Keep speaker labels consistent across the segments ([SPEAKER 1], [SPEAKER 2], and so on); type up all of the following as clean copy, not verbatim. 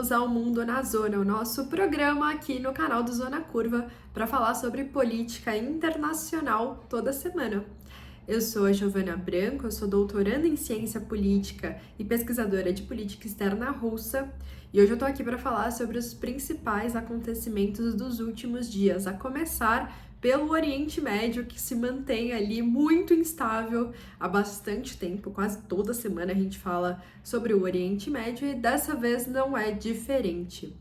[SPEAKER 1] bem-vindos ao Mundo na Zona, o nosso programa aqui no canal do Zona Curva para falar sobre política internacional toda semana. Eu sou a Giovana Branco, eu sou doutoranda em ciência política e pesquisadora de política externa russa, e hoje eu tô aqui para falar sobre os principais acontecimentos dos últimos dias, a começar pelo Oriente Médio, que se mantém ali muito instável há bastante tempo. Quase toda semana a gente fala sobre o Oriente Médio e dessa vez não é diferente.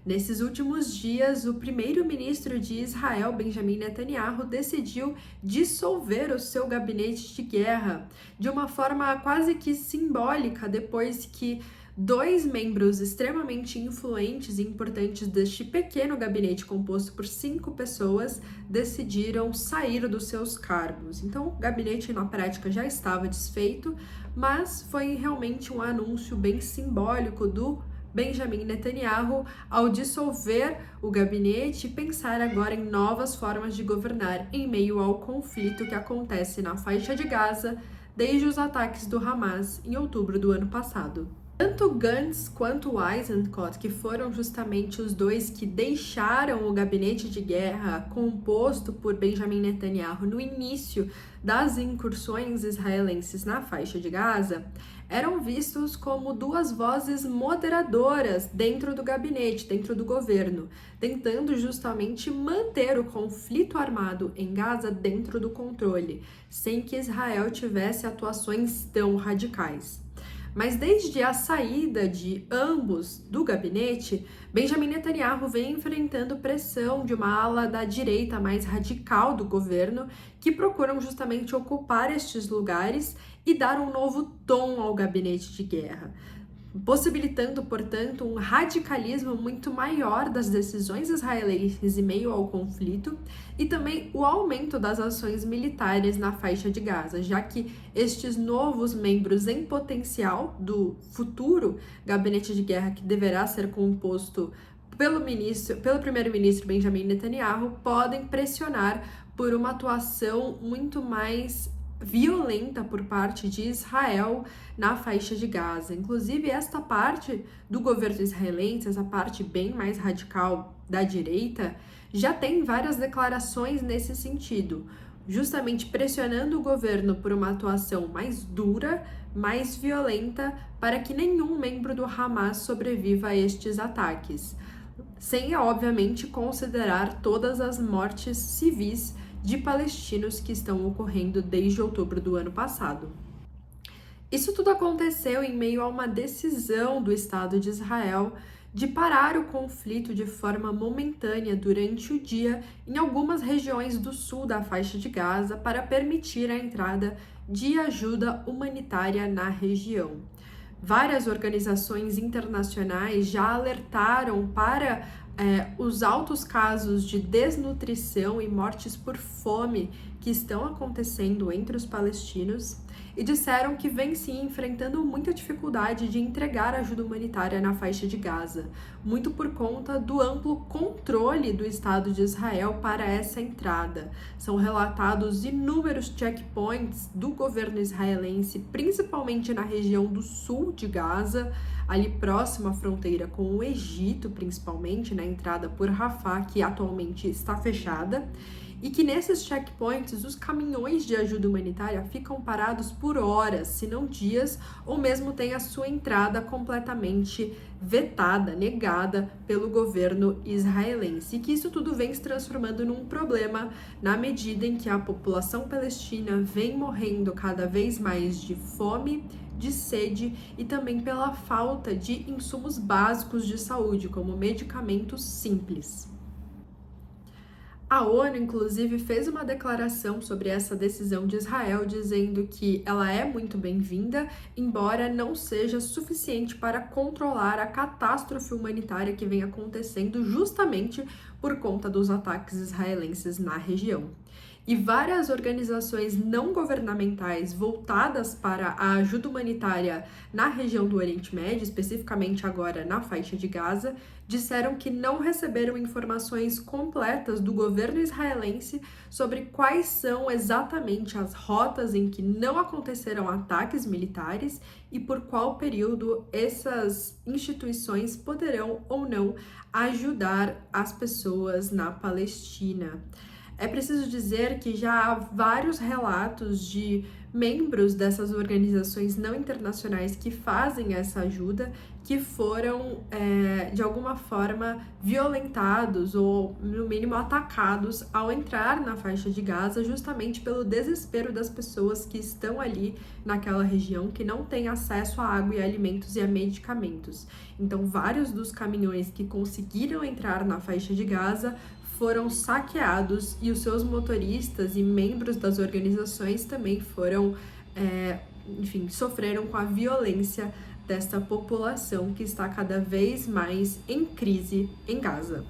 [SPEAKER 1] Nesses últimos dias, o primeiro-ministro de Israel, Benjamin Netanyahu, decidiu dissolver o seu gabinete de guerra de uma forma quase que simbólica, depois que dois membros extremamente influentes e importantes deste pequeno gabinete composto por 5 pessoas decidiram sair dos seus cargos. Então, o gabinete na prática já estava desfeito, mas foi realmente um anúncio bem simbólico do Benjamin Netanyahu ao dissolver o gabinete e pensar agora em novas formas de governar em meio ao conflito que acontece na faixa de Gaza desde os ataques do Hamas em outubro do ano passado. Tanto Gantz quanto Eisenkot, que foram justamente os dois que deixaram o gabinete de guerra composto por Benjamin Netanyahu no início das incursões israelenses na faixa de Gaza, eram vistos como duas vozes moderadoras dentro do gabinete, dentro do governo, tentando justamente manter o conflito armado em Gaza dentro do controle, sem que Israel tivesse atuações tão radicais. Mas desde a saída de ambos do gabinete, Benjamin Netanyahu vem enfrentando pressão de uma ala da direita mais radical do governo, que procuram justamente ocupar estes lugares e dar um novo tom ao gabinete de guerra, possibilitando, portanto, um radicalismo muito maior das decisões israelenses em meio ao conflito e também o aumento das ações militares na faixa de Gaza, já que estes novos membros em potencial do futuro gabinete de guerra, que deverá ser composto pelo primeiro-ministro Benjamin Netanyahu, podem pressionar por uma atuação muito mais violenta por parte de Israel na faixa de Gaza. Inclusive, esta parte do governo israelense, essa parte bem mais radical da direita, já tem várias declarações nesse sentido, justamente pressionando o governo por uma atuação mais dura, mais violenta, para que nenhum membro do Hamas sobreviva a estes ataques, sem, obviamente, considerar todas as mortes civis de palestinos que estão ocorrendo desde outubro do ano passado. Isso tudo aconteceu em meio a uma decisão do Estado de Israel de parar o conflito de forma momentânea durante o dia em algumas regiões do sul da faixa de Gaza para permitir a entrada de ajuda humanitária na região. Várias organizações internacionais já alertaram para os altos casos de desnutrição e mortes por fome que estão acontecendo entre os palestinos e disseram que vem sim enfrentando muita dificuldade de entregar ajuda humanitária na faixa de Gaza, muito por conta do amplo controle do Estado de Israel para essa entrada. São relatados inúmeros checkpoints do governo israelense, principalmente na região do sul de Gaza, ali próximo à fronteira com o Egito, principalmente, na entrada por Rafah, que atualmente está fechada, e que nesses checkpoints os caminhões de ajuda humanitária ficam parados por horas, se não dias, ou mesmo têm a sua entrada completamente vetada, negada pelo governo israelense, e que isso tudo vem se transformando num problema na medida em que a população palestina vem morrendo cada vez mais de fome, de sede e também pela falta de insumos básicos de saúde, como medicamentos simples. A ONU, inclusive, fez uma declaração sobre essa decisão de Israel, dizendo que ela é muito bem-vinda, embora não seja suficiente para controlar a catástrofe humanitária que vem acontecendo justamente por conta dos ataques israelenses na região. e várias organizações não governamentais voltadas para a ajuda humanitária na região do Oriente Médio, especificamente agora na faixa de Gaza, disseram que não receberam informações completas do governo israelense sobre quais são exatamente as rotas em que não aconteceram ataques militares e por qual período essas instituições poderão ou não ajudar as pessoas na Palestina. É preciso dizer que já há vários relatos de membros dessas organizações não internacionais que fazem essa ajuda, que foram, de alguma forma, violentados ou, no mínimo, atacados ao entrar na faixa de Gaza, justamente pelo desespero das pessoas que estão ali naquela região, que não têm acesso a água e alimentos e a medicamentos. Então, vários dos caminhões que conseguiram entrar na faixa de Gaza foram saqueados e os seus motoristas e membros das organizações também foram, sofreram com a violência desta população que está cada vez mais em crise em Gaza.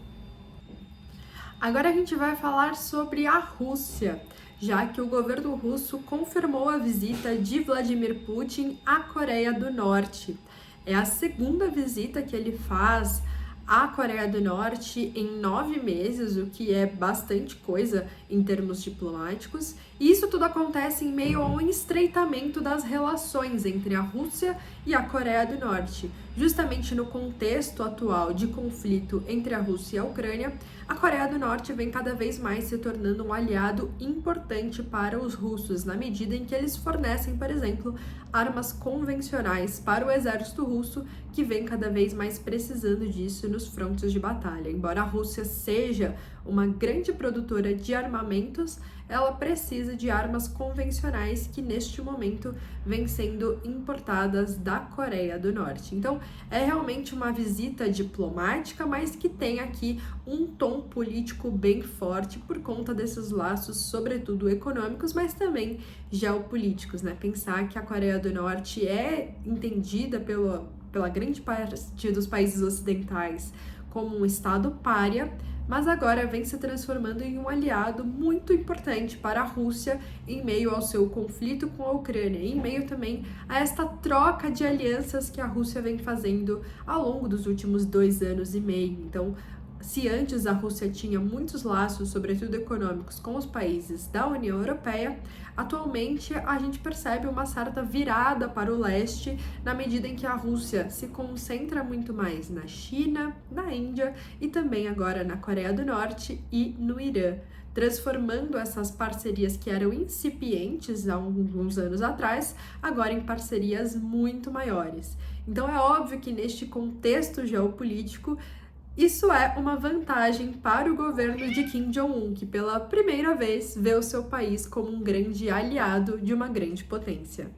[SPEAKER 1] Agora a gente vai falar sobre a Rússia, já que o governo russo confirmou a visita de Vladimir Putin à Coreia do Norte. É a segunda visita que ele faz à Coreia do Norte em 9 meses, o que é bastante coisa em termos diplomáticos. E isso tudo acontece em meio a um estreitamento das relações entre a Rússia e a Coreia do Norte. Justamente no contexto atual de conflito entre a Rússia e a Ucrânia, a Coreia do Norte vem cada vez mais se tornando um aliado importante para os russos, na medida em que eles fornecem, por exemplo, armas convencionais para o exército russo, que vem cada vez mais precisando disso nos frontes de batalha. Embora a Rússia seja uma grande produtora de armamentos, ela precisa de armas convencionais que neste momento vêm sendo importadas da Coreia do Norte. Então, é realmente uma visita diplomática, mas que tem aqui um tom político bem forte por conta desses laços, sobretudo econômicos, mas também geopolíticos, né? Pensar que a Coreia do Norte é entendida pela grande parte dos países ocidentais como um estado pária, mas agora vem se transformando em um aliado muito importante para a Rússia em meio ao seu conflito com a Ucrânia, e em meio também a esta troca de alianças que a Rússia vem fazendo ao longo dos últimos 2 anos e meio. Então, se antes a Rússia tinha muitos laços, sobretudo econômicos, com os países da União Europeia, atualmente a gente percebe uma certa virada para o leste, na medida em que a Rússia se concentra muito mais na China, na Índia e também agora na Coreia do Norte e no Irã, transformando essas parcerias que eram incipientes há alguns anos atrás, agora em parcerias muito maiores. Então é óbvio que neste contexto geopolítico, isso é uma vantagem para o governo de Kim Jong-un, que pela primeira vez vê o seu país como um grande aliado de uma grande potência.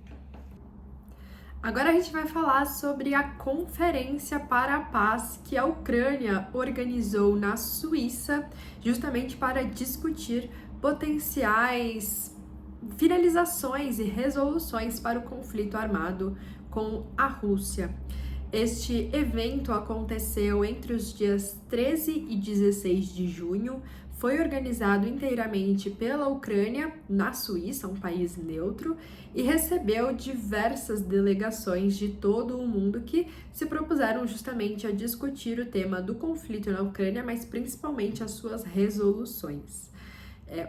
[SPEAKER 1] Agora a gente vai falar sobre a Conferência para a Paz que a Ucrânia organizou na Suíça, justamente para discutir potenciais finalizações e resoluções para o conflito armado com a Rússia. Este evento aconteceu entre os dias 13 e 16 de junho, foi organizado inteiramente pela Ucrânia, na Suíça, um país neutro, e recebeu diversas delegações de todo o mundo que se propuseram justamente a discutir o tema do conflito na Ucrânia, mas principalmente as suas resoluções.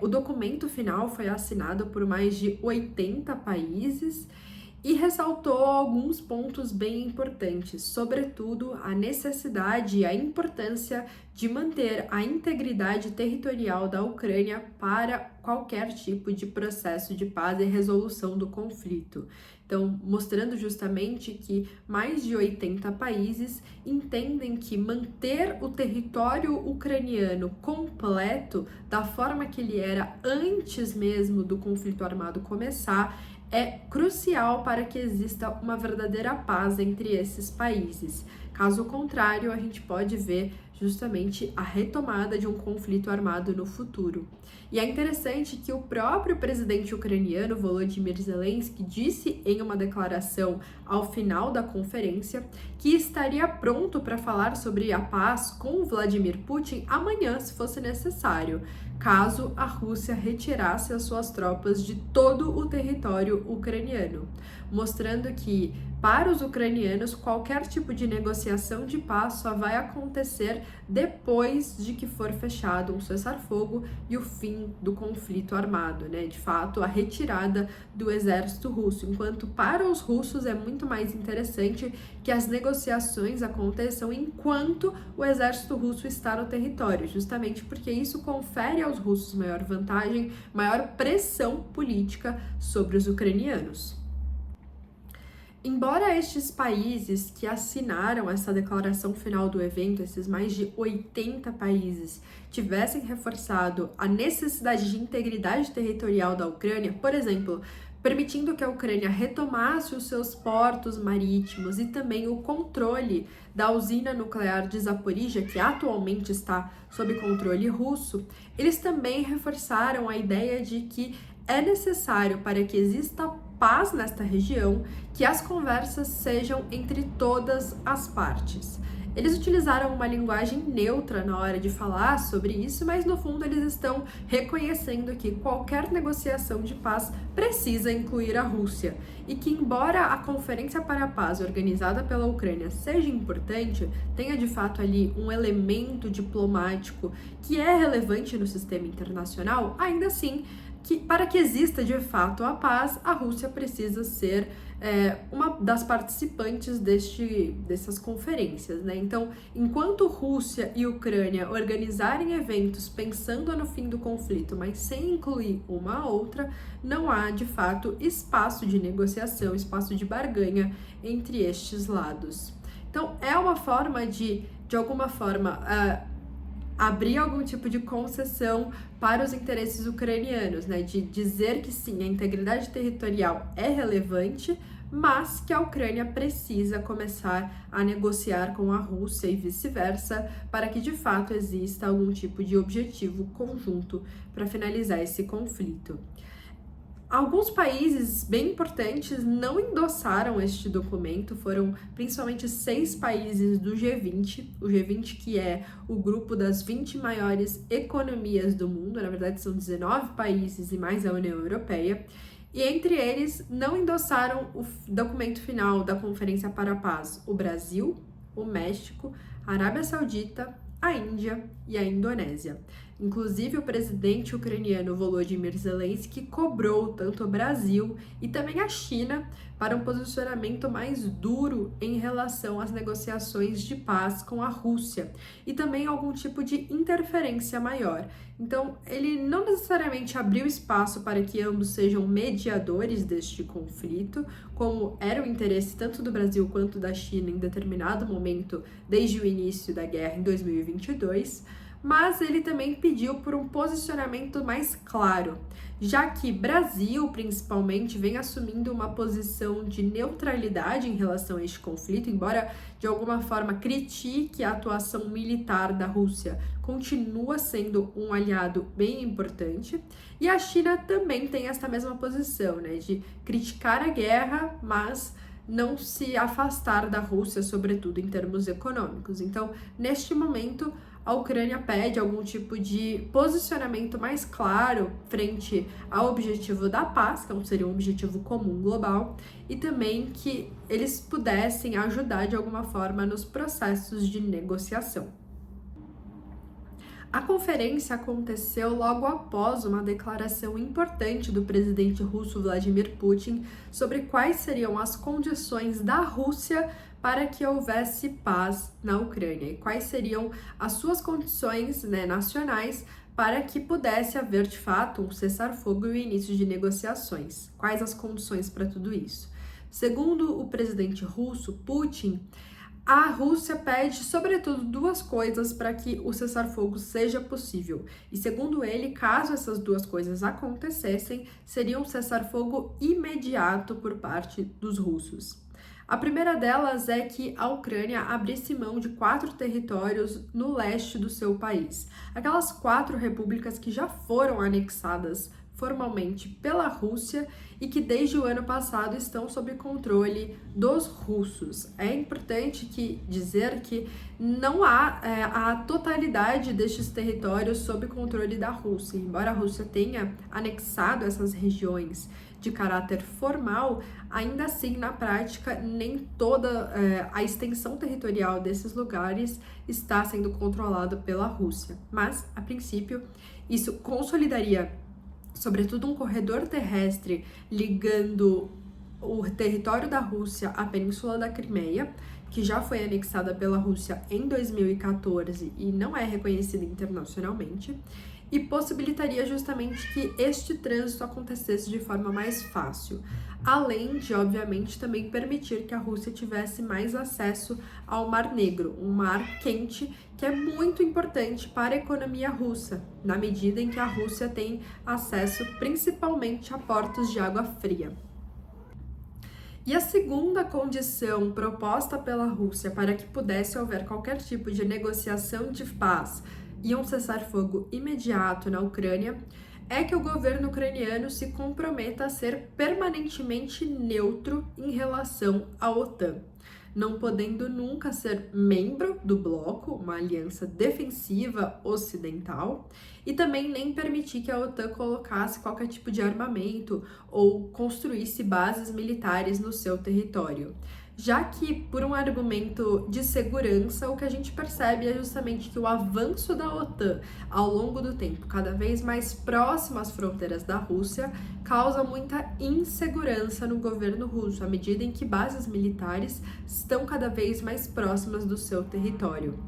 [SPEAKER 1] O documento final foi assinado por mais de 80 países e ressaltou alguns pontos bem importantes, sobretudo a necessidade e a importância de manter a integridade territorial da Ucrânia para qualquer tipo de processo de paz e resolução do conflito. Então, mostrando justamente que mais de 80 países entendem que manter o território ucraniano completo da forma que ele era antes mesmo do conflito armado começar é crucial para que exista uma verdadeira paz entre esses países. Caso contrário, a gente pode ver justamente a retomada de um conflito armado no futuro. E é interessante que o próprio presidente ucraniano, Volodymyr Zelensky, disse em uma declaração ao final da conferência que estaria pronto para falar sobre a paz com Vladimir Putin amanhã, se fosse necessário, caso a Rússia retirasse as suas tropas de todo o território ucraniano, mostrando que, para os ucranianos, qualquer tipo de negociação de paz só vai acontecer depois de que for fechado um cessar-fogo e o fim do conflito armado, né? De fato, a retirada do exército russo. Enquanto para os russos é muito mais interessante que as negociações aconteçam enquanto o exército russo está no território, justamente porque isso confere aos russos maior vantagem, maior pressão política sobre os ucranianos. Embora estes países que assinaram essa declaração final do evento, esses mais de 80 países, tivessem reforçado a necessidade de integridade territorial da Ucrânia, por exemplo, permitindo que a Ucrânia retomasse os seus portos marítimos e também o controle da usina nuclear de Zaporizhia, que atualmente está sob controle russo, eles também reforçaram a ideia de que é necessário, para que exista paz nesta região, que as conversas sejam entre todas as partes. Eles utilizaram uma linguagem neutra na hora de falar sobre isso, mas no fundo eles estão reconhecendo que qualquer negociação de paz precisa incluir a Rússia e que, embora a Conferência para a Paz organizada pela Ucrânia seja importante, tenha de fato ali um elemento diplomático que é relevante no sistema internacional, ainda assim, que para que exista de fato a paz, a Rússia precisa ser uma das participantes dessas conferências, né? Então, enquanto Rússia e Ucrânia organizarem eventos pensando no fim do conflito, mas sem incluir uma a outra, não há de fato espaço de negociação, espaço de barganha entre estes lados. Então, é uma forma de alguma forma, abrir algum tipo de concessão para os interesses ucranianos, né? De dizer que sim, a integridade territorial é relevante, mas que a Ucrânia precisa começar a negociar com a Rússia e vice-versa, para que de fato exista algum tipo de objetivo conjunto para finalizar esse conflito. Alguns países bem importantes não endossaram este documento, foram principalmente 6 países do G20, o G20 que é o grupo das 20 maiores economias do mundo, na verdade são 19 países e mais a União Europeia, e entre eles não endossaram o documento final da Conferência para a Paz o Brasil, o México, a Arábia Saudita, a Índia e a Indonésia. Inclusive, o presidente ucraniano Volodymyr Zelensky cobrou tanto o Brasil e também a China para um posicionamento mais duro em relação às negociações de paz com a Rússia e também algum tipo de interferência maior. Então, ele não necessariamente abriu espaço para que ambos sejam mediadores deste conflito, como era o interesse tanto do Brasil quanto da China em determinado momento desde o início da guerra em 2022, mas ele também pediu por um posicionamento mais claro, já que Brasil, principalmente, vem assumindo uma posição de neutralidade em relação a este conflito, embora de alguma forma critique a atuação militar da Rússia, continua sendo um aliado bem importante, e a China também tem essa mesma posição, né, de criticar a guerra, mas não se afastar da Rússia, sobretudo em termos econômicos. Então, neste momento, a Ucrânia pede algum tipo de posicionamento mais claro frente ao objetivo da paz, que seria um objetivo comum global, e também que eles pudessem ajudar de alguma forma nos processos de negociação. A conferência aconteceu logo após uma declaração importante do presidente russo Vladimir Putin sobre quais seriam as condições da Rússia para que houvesse paz na Ucrânia e quais seriam as suas condições, nacionais para que pudesse haver de fato um cessar-fogo e o início de negociações. Quais as condições para tudo isso? Segundo o presidente russo Putin, a Rússia pede, sobretudo, 2 coisas para que o cessar-fogo seja possível. E, segundo ele, caso essas 2 coisas acontecessem, seria um cessar-fogo imediato por parte dos russos. A primeira delas é que a Ucrânia abrisse mão de 4 territórios no leste do seu país. Aquelas 4 repúblicas que já foram anexadas formalmente pela Rússia e que desde o ano passado estão sob controle dos russos. É importante dizer que não há a totalidade destes territórios sob controle da Rússia. Embora a Rússia tenha anexado essas regiões de caráter formal, ainda assim, na prática, nem toda a extensão territorial desses lugares está sendo controlada pela Rússia. Mas, a princípio, isso consolidaria sobretudo um corredor terrestre ligando o território da Rússia à Península da Crimeia, que já foi anexada pela Rússia em 2014 e não é reconhecida internacionalmente, e possibilitaria justamente que este trânsito acontecesse de forma mais fácil, além de, obviamente, também permitir que a Rússia tivesse mais acesso ao Mar Negro, um mar quente que é muito importante para a economia russa, na medida em que a Rússia tem acesso principalmente a portos de água fria. E a segunda condição proposta pela Rússia para que pudesse haver qualquer tipo de negociação de paz e um cessar-fogo imediato na Ucrânia é que o governo ucraniano se comprometa a ser permanentemente neutro em relação à OTAN, não podendo nunca ser membro do bloco, uma aliança defensiva ocidental, e também nem permitir que a OTAN colocasse qualquer tipo de armamento ou construísse bases militares no seu território. Já que, por um argumento de segurança, o que a gente percebe é justamente que o avanço da OTAN ao longo do tempo, cada vez mais próximo às fronteiras da Rússia, causa muita insegurança no governo russo, à medida em que bases militares estão cada vez mais próximas do seu território.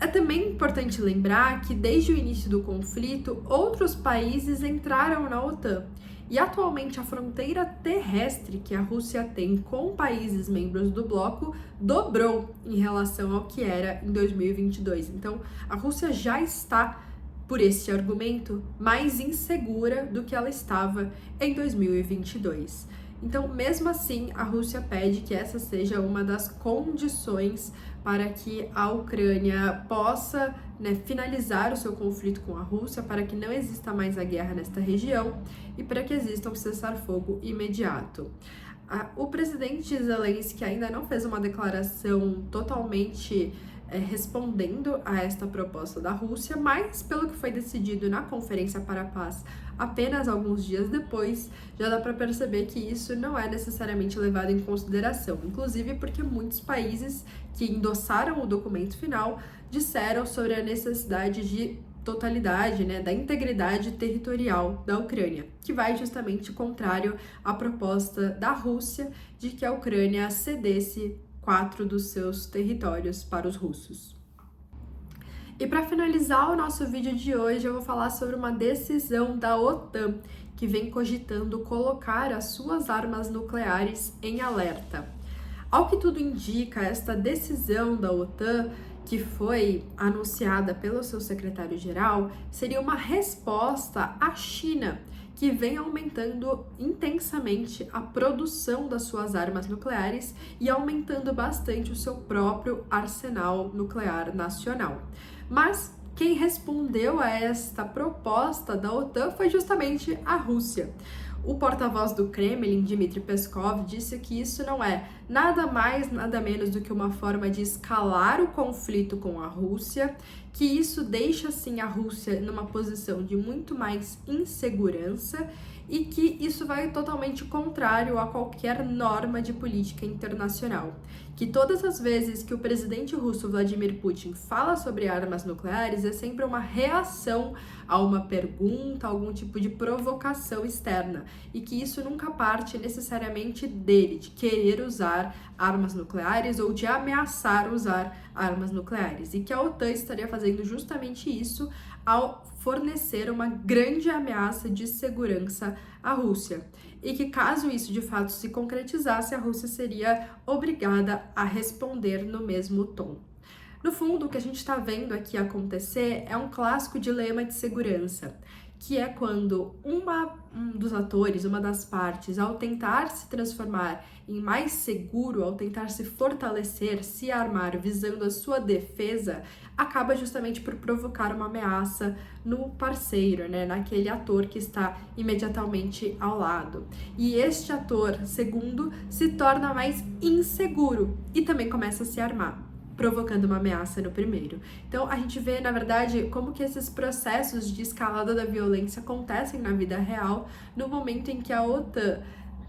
[SPEAKER 1] É também importante lembrar que, desde o início do conflito, outros países entraram na OTAN. E atualmente a fronteira terrestre que a Rússia tem com países membros do bloco dobrou em relação ao que era em 2022. Então, a Rússia já está, por esse argumento, mais insegura do que ela estava em 2022. Então, mesmo assim, a Rússia pede que essa seja uma das condições para que a Ucrânia possa finalizar o seu conflito com a Rússia, para que não exista mais a guerra nesta região e para que exista um cessar-fogo imediato. O presidente Zelensky ainda não fez uma declaração totalmente respondendo a esta proposta da Rússia, mas pelo que foi decidido na Conferência para a Paz apenas alguns dias depois, já dá para perceber que isso não é necessariamente levado em consideração, inclusive porque muitos países que endossaram o documento final disseram sobre a necessidade de totalidade, da integridade territorial da Ucrânia, que vai justamente contrário à proposta da Rússia de que a Ucrânia cedesse 4 dos seus territórios para os russos. E para finalizar o nosso vídeo de hoje, eu vou falar sobre uma decisão da OTAN, que vem cogitando colocar as suas armas nucleares em alerta. Ao que tudo indica, esta decisão da OTAN, que foi anunciada pelo seu secretário-geral, seria uma resposta à China, que vem aumentando intensamente a produção das suas armas nucleares e aumentando bastante o seu próprio arsenal nuclear nacional. Mas quem respondeu a esta proposta da OTAN foi justamente a Rússia. O porta-voz do Kremlin, Dmitry Peskov, disse que isso não é nada mais, nada menos do que uma forma de escalar o conflito com a Rússia, que isso deixa, sim, a Rússia numa posição de muito mais insegurança e que isso vai totalmente contrário a qualquer norma de política internacional. Que todas as vezes que o presidente russo Vladimir Putin fala sobre armas nucleares é sempre uma reação a uma pergunta, a algum tipo de provocação externa, e que isso nunca parte necessariamente dele, de querer usar armas nucleares ou de ameaçar usar armas nucleares, e que a OTAN estaria fazendo justamente isso ao fornecer uma grande ameaça de segurança à Rússia. E que, caso isso de fato se concretizasse, a Rússia seria obrigada a responder no mesmo tom. No fundo, o que a gente está vendo aqui acontecer é um clássico dilema de segurança, que é quando um dos atores, uma das partes, ao tentar se transformar em mais seguro, ao tentar se fortalecer, se armar visando a sua defesa, acaba justamente por provocar uma ameaça no parceiro, né, naquele ator que está imediatamente ao lado. E este ator segundo se torna mais inseguro e também começa a se armar, provocando uma ameaça no primeiro. Então a gente vê, na verdade, como que esses processos de escalada da violência acontecem na vida real no momento em que a OTAN,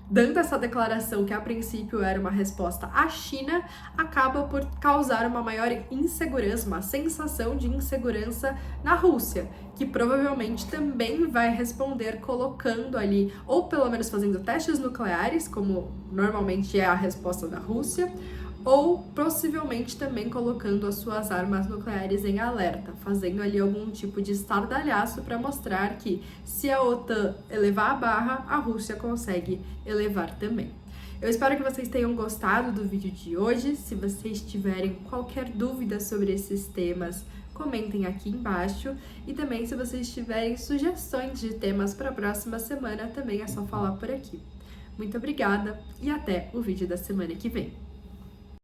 [SPEAKER 1] dando essa declaração que a princípio era uma resposta à China, acaba por causar uma maior insegurança, uma sensação de insegurança na Rússia, que provavelmente também vai responder colocando ali, ou pelo menos fazendo testes nucleares, como normalmente é a resposta da Rússia, ou possivelmente também colocando as suas armas nucleares em alerta, fazendo ali algum tipo de estardalhaço para mostrar que se a OTAN elevar a barra, a Rússia consegue elevar também. Eu espero que vocês tenham gostado do vídeo de hoje. Se vocês tiverem qualquer dúvida sobre esses temas, comentem aqui embaixo. E também, se vocês tiverem sugestões de temas para a próxima semana, também é só falar por aqui. Muito obrigada e até o vídeo da semana que vem.